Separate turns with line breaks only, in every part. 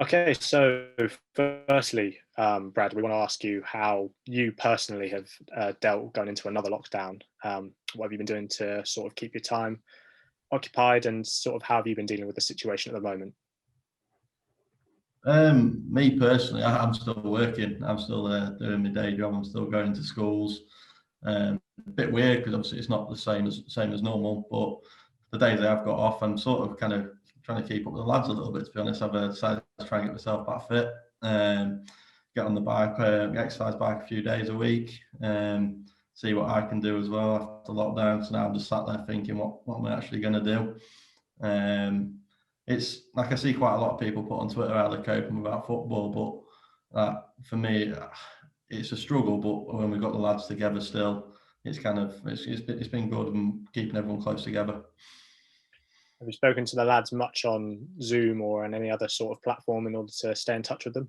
Okay, so firstly, Brad, we want to ask you how you personally have dealt going into another lockdown. What have you been doing to sort of keep your time occupied, and sort of how have you been dealing with the situation at the moment?
Me personally, I'm still working. I'm still doing my day job. I'm still going to schools. A bit weird because obviously it's not the same as normal. But the days I have got off, I'm sort of kind of trying to keep up with the lads a little bit. To be honest, I've decided to try and get myself back fit. Get on the bike, exercise bike a few days a week. See what I can do as well after lockdown. So now I'm just sat there thinking, what am I actually going to do? It's like I see quite a lot of people put on Twitter how they're coping without football, but for me, it's a struggle. But when we've got the lads together still, it's been good and keeping everyone close together.
Have you spoken to the lads much on Zoom or on any other sort of platform in order to stay in touch with them?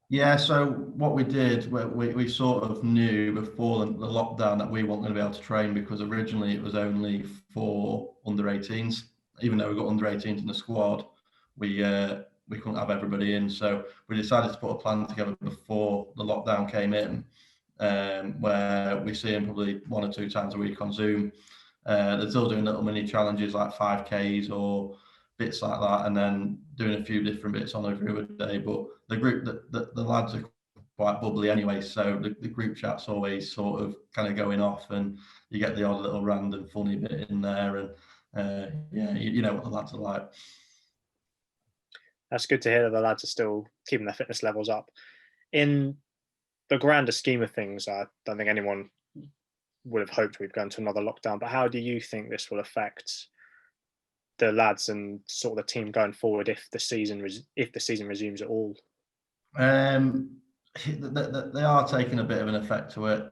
Yeah, so what we did, we sort of knew before the lockdown that we weren't going to be able to train because originally it was only for under 18s. Even though we got under 18s in the squad, we couldn't have everybody in. So we decided to put a plan together before the lockdown came in, where we see them probably 1 or 2 times a week on Zoom. They're still doing little mini challenges like 5Ks or bits like that, and then doing a few different bits on every other day. But the lads are quite bubbly anyway, so the group chat's always sort of kind of going off, and you get the odd little random funny bit in there, and yeah, you know what the lads are like.
That's good to hear that the lads are still keeping their fitness levels up. In the grander scheme of things, I don't think anyone would have hoped we'd go into another lockdown. But how do you think this will affect the lads and sort of the team going forward if the season resumes at all?
Um, they are taking a bit of an effect to it.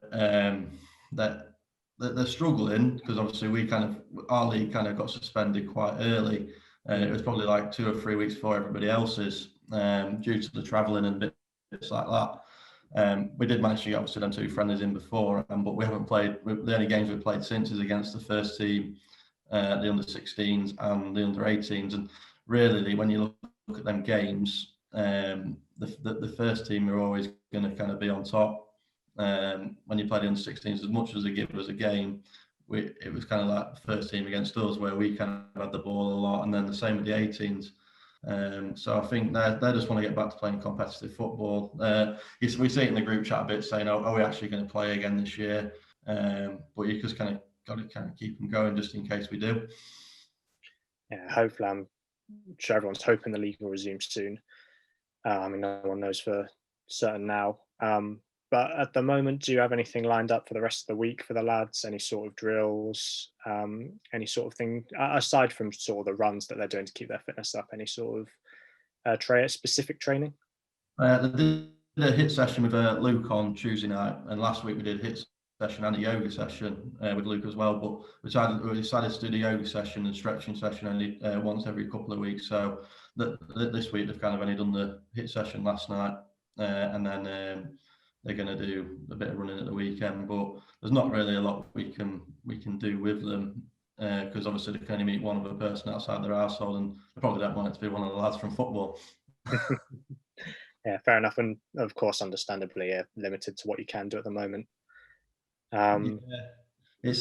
That they're struggling because obviously our league kind of got suspended quite early. It was probably like 2 or 3 weeks before everybody else's, due to the travelling and bits like that. We did manage to get obviously them 2 friendlies in before, but we haven't played. The only games we've played since is against the first team, the under 16s and the under 18s. And really, when you look at them games, the first team are always going to kind of be on top. When you play the under 16s, as much as they give us a game, it was kind of like the first team against us where we kind of had the ball a lot, and then the same with the 18s. So I think they just want to get back to playing competitive football. We see it in the group chat a bit saying, "Oh, are we actually going to play again this year?" But you just kind of got to kind of keep them going just in case we do.
Yeah, hopefully, I'm sure everyone's hoping the league will resume soon. I mean, no one knows for certain now. But at the moment, do you have anything lined up for the rest of the week for the lads? Any sort of drills? Any sort of thing aside from sort of the runs that they're doing to keep their fitness up? Any sort of specific training?
They did a hit session with Luke on Tuesday night, and last week we did a hit session and a yoga session with Luke as well. But we decided to do the yoga session and stretching session only once every couple of weeks. So this week they've kind of only done the hit session last night, and then they're going to do a bit of running at the weekend. But there's not really a lot we can do with them because obviously they can only meet one other person outside their household, and they probably don't want it to be one of the lads from football.
Yeah, fair enough, and of course, understandably, limited to what you can do at the moment.
Yeah, it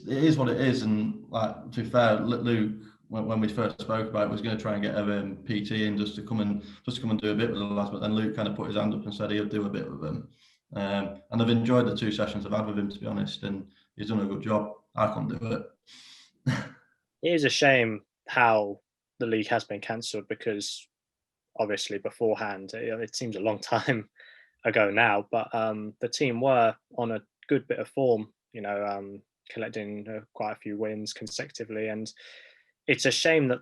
is what it is, and like to be fair, Luke, when we first spoke about it, was going to try and get a PT in just to come and do a bit with the lads, but then Luke kind of put his hand up and said he'll do a bit with them. And I've enjoyed the 2 sessions I've had with him, to be honest, and he's done a good job. I can't do it.
It is a shame how the league has been cancelled because obviously beforehand it seems a long time ago now, but the team were on a good bit of form, collecting quite a few wins consecutively, and it's a shame that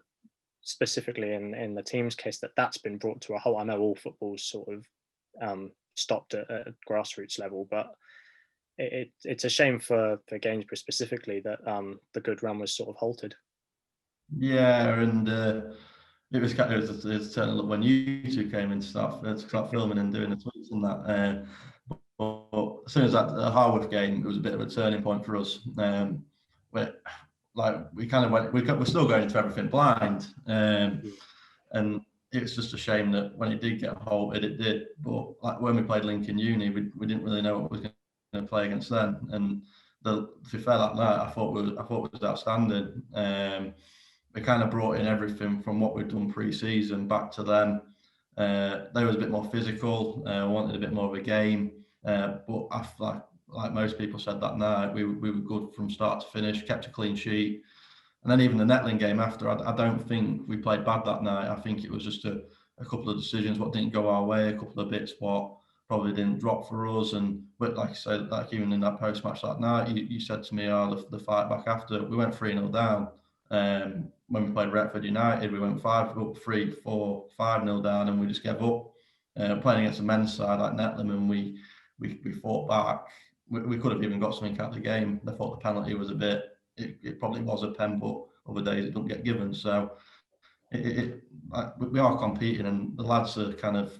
specifically in the team's case that's been brought to a halt. I know all football's sort of stopped at grassroots level, but it's a shame for Gainsborough specifically that the good run was sort of halted.
Yeah, and it was turning up when you two came in to start filming and doing the tweets and that. But as soon as the Harworth game, it was a bit of a turning point for us. We kind of went, we're still going into everything blind, and it's just a shame that when it did get halted, it did. But like when we played Lincoln Uni, we didn't really know what we was going to play against them. And to be fair, that night I thought it was outstanding. We kind of brought in everything from what we'd done pre-season back to them. They was a bit more physical, wanted a bit more of a game. But like most people said that night, we were good from start to finish, kept a clean sheet. And then even the Netling game after, I don't think we played bad that night. I think it was just a couple of decisions what didn't go our way, a couple of bits what probably didn't drop for us. And but like I said, like even in that post match that night, you said to me, "Oh, the fight back after we went 3-0 down." When we played Retford United, we went 5 up, 3, 4, 5-0 down, and we just gave up. Playing against a men's side like Netlem, and we fought back. We could have even got something out of the game. I thought the penalty was a bit. It probably was a pen, but other days it don't get given. So we are competing, and the lads are kind of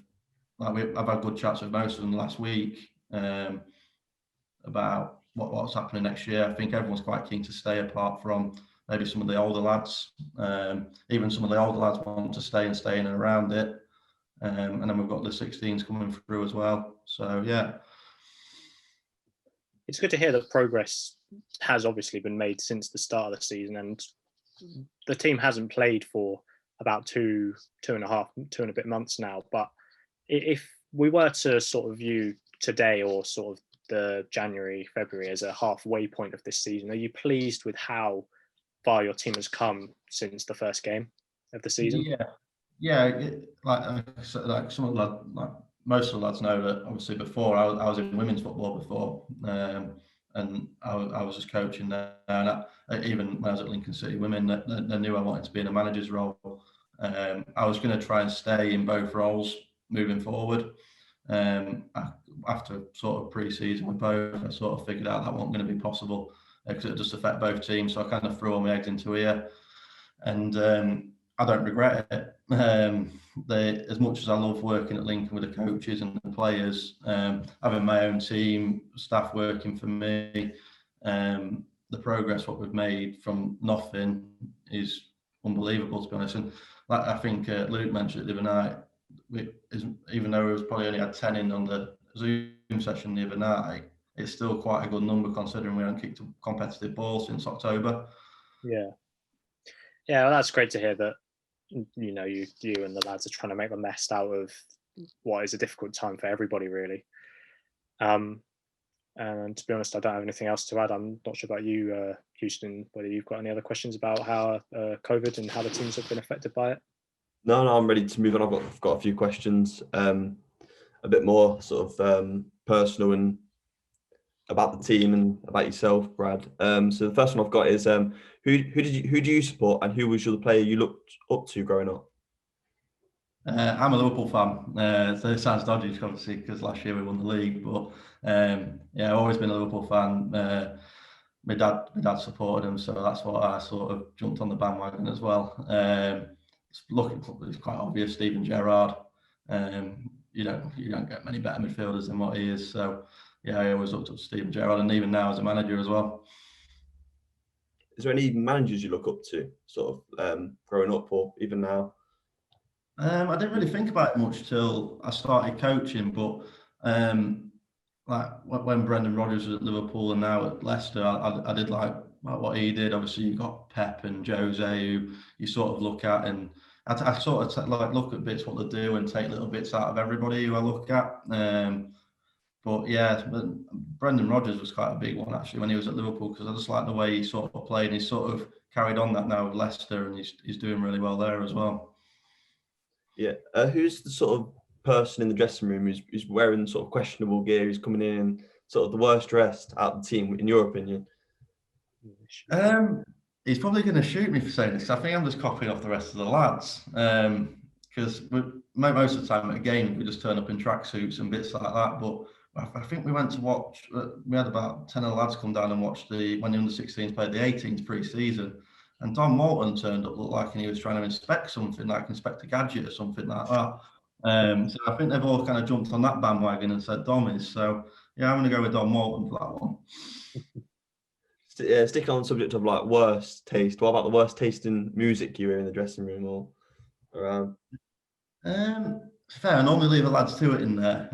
like I've had good chats with most of them last week about what's happening next year. I think everyone's quite keen to stay, apart from maybe some of the older lads. Even some of the older lads want to stay and stay in and around it. And then we've got the 16s coming through as well. So yeah.
It's good to hear that progress has obviously been made since the start of the season, and the team hasn't played for about two and a bit months now. But if we were to sort of view today or sort of the January, February as a halfway point of this season, are you pleased with how far your team has come since the first game of the season?
Yeah. Like some of the lads, like most of the lads know that obviously before I was in women's football before, and I was just coaching there. And even when I was at Lincoln City Women, they knew I wanted to be in a manager's role. I was going to try and stay in both roles moving forward. After sort of pre-season with both, I sort of figured out that wasn't going to be possible because it just affect both teams. So I kind of threw all my eggs into here, and I don't regret it. As much as I love working at Lincoln with the coaches and the players, having my own team, staff working for me, the progress what we've made from nothing is unbelievable, to be honest. And like I think Luke mentioned it the other night, even though we've probably only had 10 in on the Zoom session the other night, it's still quite a good number considering we haven't kicked a competitive ball since October.
Yeah, well, that's great to hear that. You know, you and the lads are trying to make the best out of what is a difficult time for everybody, really. And to be honest, I don't have anything else to add. I'm not sure about you, Houston, whether you've got any other questions about how COVID and how the teams have been affected by it.
No, I'm ready to move on. I've got a few questions, a bit more sort of personal and about the team and about yourself, Brad. So the first one I've got is who do you support, and who was your player you looked up to growing up?
I'm a Liverpool fan, so it sounds dodgy, obviously, because last year we won the league. But yeah, I've always been a Liverpool fan. My dad supported him, so that's what I sort of jumped on the bandwagon as well. It's quite obvious, Steven Gerrard. You don't get many better midfielders than what he is. So yeah, I always looked up to Steven Gerrard, and even now as a manager as well.
Is there any managers you look up to, sort of growing up or even now?
I didn't really think about it much till I started coaching, but like when Brendan Rodgers was at Liverpool and now at Leicester, I did like what he did. Obviously, you've got Pep and Jose, who you sort of look at, and I sort of like look at bits what they do and take little bits out of everybody who I look at. But yeah, Brendan Rodgers was quite a big one actually when he was at Liverpool, because I just like the way he sort of played, and he's sort of carried on that now with Leicester, and he's doing really well there as well.
Yeah, who's the sort of person in the dressing room who's wearing sort of questionable gear, who's coming in sort of the worst dressed out of the team, in your opinion?
He's probably going to shoot me for saying this. I think I'm just copying off the rest of the lads, because most of the time at a game we just turn up in tracksuits and bits like that. But I think we went to watch. We had about 10 of the lads come down and watch when the under-16s played the 18s pre-season. And Don Moulton turned up, looked like he was trying to inspect something, like inspect a gadget or something like that. So I think they've all kind of jumped on that bandwagon and said Dom is. So yeah, I'm going to go with Don Moulton for that one.
Sticking on the subject of like worst taste, what about the worst taste in music you hear in the dressing room or around?
Fair. I normally leave the lads to it in there.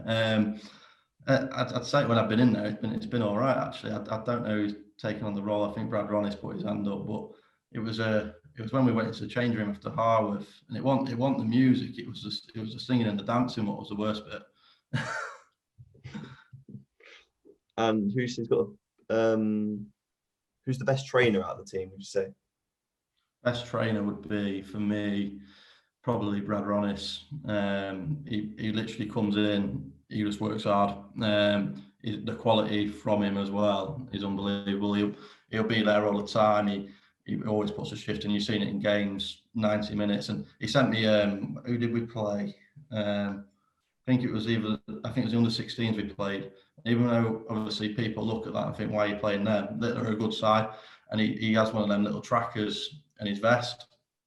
I'd say when I've been in there, it's been all right actually. I don't know who's taken on the role. I think Brad Ronnis put his hand up, but it was when we went into the change room after Harworth, and it wasn't the music. It was the singing and the dancing. What was the worst bit?
And who's the best trainer out of the team, would you say?
Best trainer would be, for me, probably Brad Ronnis. He literally comes in, he just works hard. The quality from him as well is unbelievable. He'll be there all the time. He always puts a shift in. You've seen it in games, 90 minutes. And he sent me, who did we play? I think it was the under 16s we played. Even though obviously people look at that and think, why are you playing them? They're a good side. And he has one of them little trackers in his vest.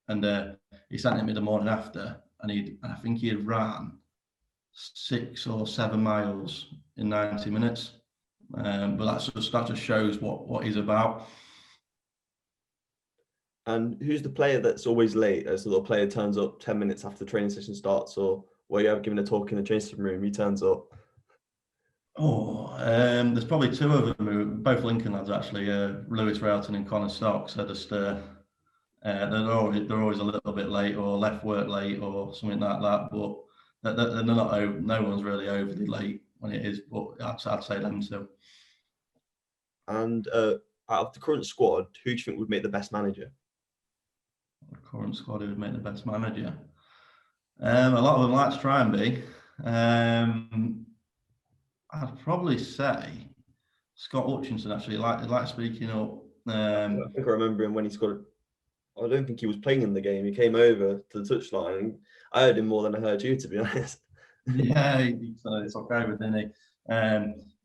And he sent it me the morning after, and I think he had ran 6 or 7 miles in 90 minutes. But that just shows what he's about.
And who's the player that's always late? So the player turns up 10 minutes after the training session starts, or where you have given a talk in the changing room, he turns up?
There's probably 2 of them, both Lincoln lads actually, Lewis Railton and Connor Stocks. They're always a little bit late, or left work late, or something like that. But they're not. No one's really overly late when it is. But I'd say them too.
And out of the current squad, who do you think would make the best manager?
The current squad who would make the best manager? A lot of them like to try and be. I'd probably say Scott Hutchinson. Actually, like speaking up.
I think I remember him when he scored. I don't think he was playing in the game. He came over to the touchline, and I heard him more than I heard you, to be honest.
Yeah, it's okay with him.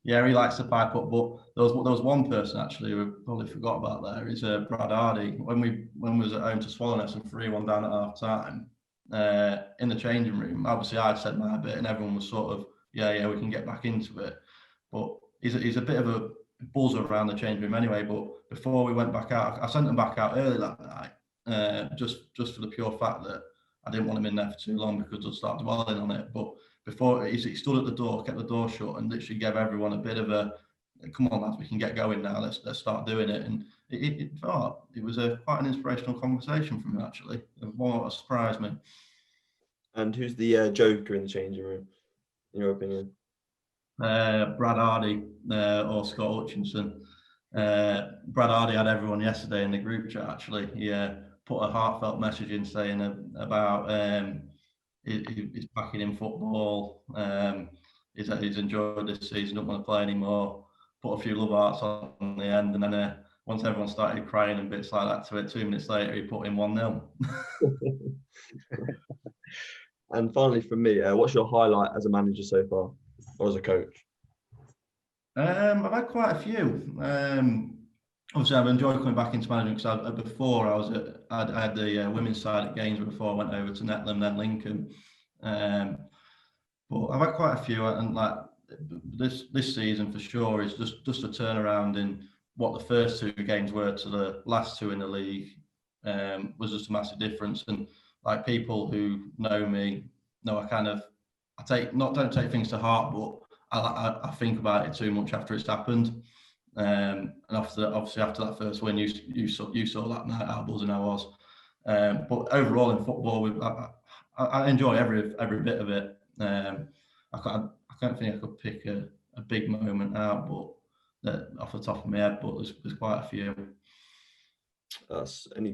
Yeah, he likes to pipe up. But there was one person actually who probably forgot about there. Is Brad Hardy. When we was at home to Swallowness and 3-1 down at half time, in the changing room, obviously I'd said my bit, and everyone was sort of, yeah, we can get back into it. But he's a bit of a buzzer around the changing room anyway. But before we went back out, I sent him back out early that night, just for the pure fact that I didn't want him in there for too long because I'd start dwelling on it. But before he stood at the door, kept the door shut, and literally gave everyone a bit of a, come on lads, we can get going now. Let's start doing it. And it was quite an inspirational conversation from him actually. One that surprised me.
And who's the joker in the changing room, in your opinion?
Brad Hardy or Scott Hutchinson. Brad Hardy had everyone yesterday in the group chat actually. He put a heartfelt message in saying about he's backing in football. He's enjoyed this season, don't want to play anymore. Put a few love hearts on the end, and then once everyone started crying and bits like that to it, 2 minutes later he put in 1-0.
And finally, from me, what's your highlight as a manager so far, or as a coach?
I've had quite a few. Obviously, I've enjoyed coming back into management because before I had the women's side at Gainsborough before I went over to Netland, then Lincoln. But I've had quite a few, and like this season for sure is just a turnaround in what the first 2 games were to the last 2 in the league. Was just a massive difference, and like people who know me know I don't take things to heart, but I think about it too much after it's happened. And after that first win, you saw that night how buzzing I was. But overall in football, I enjoy every bit of it. I can't think I could pick a big moment out, but off the top of my head, but there's quite a few.
Any